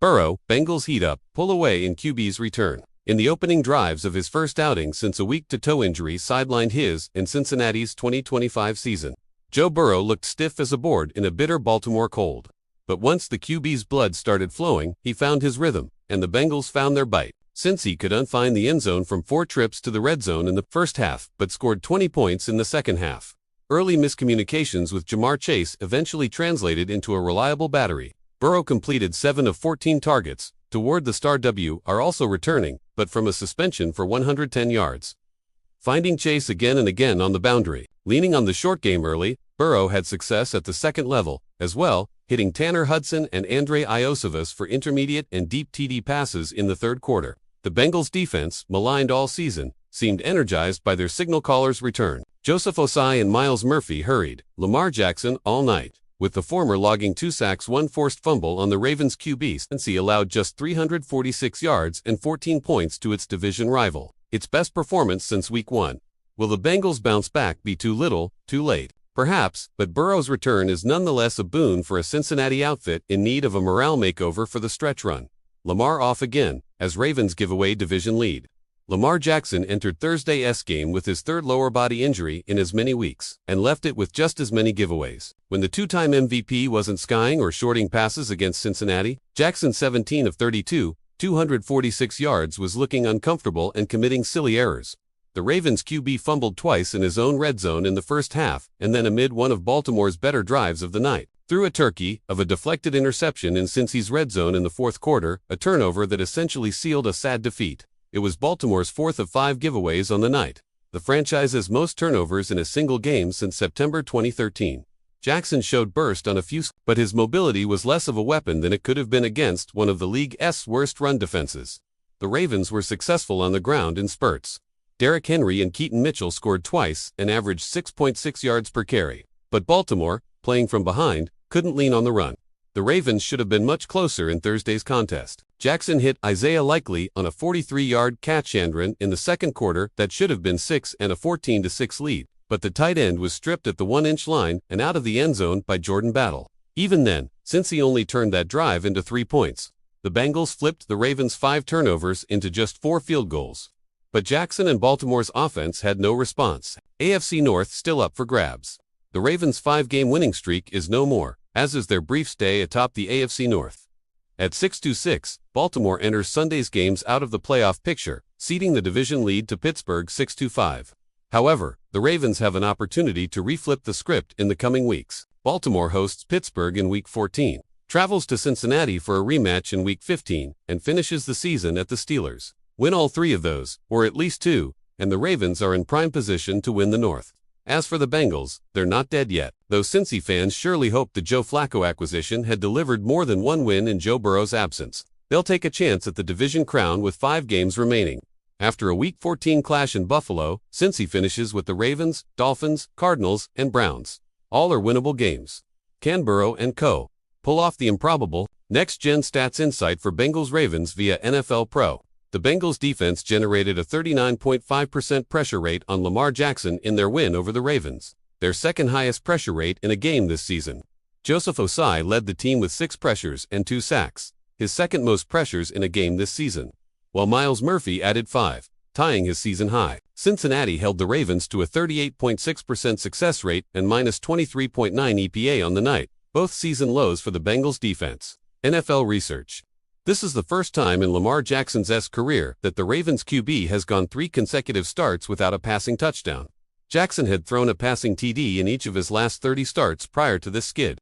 Burrow, Bengals heat up, pull away in QB's return. In the opening drives of his first outing since a weak-to-toe injury sidelined his and Cincinnati's 2025 season, Joe Burrow looked stiff as a board in a bitter Baltimore cold. But once the QB's blood started flowing, he found his rhythm, and the Bengals found their bite. Cincy could unfind the end zone from 4 trips to the red zone in the first half, but scored 20 points in the second half. Early miscommunications with Ja'Marr Chase eventually translated into a reliable battery. Burrow completed 7 of 14 targets. Toward the star W are also returning, but from a suspension for 110 yards. Finding Chase again and again on the boundary. Leaning on the short game early, Burrow had success at the second level, as well, hitting Tanner Hudson and Andre Iosivas for intermediate and deep TD passes in the third quarter. The Bengals defense, maligned all season, seemed energized by their signal caller's return. Joseph Ossai and Myles Murphy hurried Lamar Jackson all night, with the former logging 2 sacks, 1 forced fumble on the Ravens QB. Cincy allowed just 346 yards and 14 points to its division rival, its best performance since Week 1. Will the Bengals bounce back be too little, too late? Perhaps, but Burrow's return is nonetheless a boon for a Cincinnati outfit in need of a morale makeover for the stretch run. Lamar off again, as Ravens give away division lead. Lamar Jackson entered Thursday's game with his third lower body injury in as many weeks, and left it with just as many giveaways. When the two-time MVP wasn't skying or shorting passes against Cincinnati, Jackson 17 of 32, 246 yards was looking uncomfortable and committing silly errors. The Ravens QB fumbled twice in his own red zone in the first half, and then amid one of Baltimore's better drives of the night, threw a turkey of a deflected interception in Cincy's red zone in the fourth quarter, a turnover that essentially sealed a sad defeat. It was Baltimore's 4th of 5 giveaways on the night, the franchise's most turnovers in a single game since September 2013. Jackson showed burst on a few, but his mobility was less of a weapon than it could have been against one of the league's worst run defenses. The Ravens were successful on the ground in spurts. Derrick Henry and Keaton Mitchell scored twice and averaged 6.6 yards per carry. But Baltimore, playing from behind, couldn't lean on the run. The Ravens should have been much closer in Thursday's contest. Jackson hit Isaiah Likely on a 43-yard catch and run in the second quarter that should have been 6 and a 14-6 lead, but the tight end was stripped at the 1-inch line and out of the end zone by Jordan Battle. Even then, Cincy only turned that drive into 3 points. The Bengals flipped the Ravens' 5 turnovers into just 4 field goals. But Jackson and Baltimore's offense had no response. AFC North still up for grabs. The Ravens' 5-game winning streak is no more, as is their brief stay atop the AFC North. At 6-6, Baltimore enters Sunday's games out of the playoff picture, ceding the division lead to Pittsburgh 6-5. However, the Ravens have an opportunity to reflip the script in the coming weeks. Baltimore hosts Pittsburgh in Week 14, travels to Cincinnati for a rematch in Week 15, and finishes the season at the Steelers. Win all 3 of those, or at least 2, and the Ravens are in prime position to win the North. As for the Bengals, they're not dead yet, though Cincy fans surely hoped the Joe Flacco acquisition had delivered more than one win in Joe Burrow's absence. They'll take a chance at the division crown with 5 games remaining. After a Week 14 clash in Buffalo, Cincy finishes with the Ravens, Dolphins, Cardinals, and Browns. All are winnable games. Can Burrow and co. pull off the improbable? Next-gen stats insight for Bengals Ravens via NFL Pro. The Bengals defense generated a 39.5% pressure rate on Lamar Jackson in their win over the Ravens, their second highest pressure rate in a game this season. Joseph Ossai led the team with 6 pressures and 2 sacks, his second most pressures in a game this season, while Myles Murphy added 5, tying his season high. Cincinnati held the Ravens to a 38.6% success rate and minus 23.9 EPA on the night, both season lows for the Bengals defense. NFL research. This is the first time in Lamar Jackson's career that the Ravens QB has gone 3 consecutive starts without a passing touchdown. Jackson had thrown a passing TD in each of his last 30 starts prior to this skid.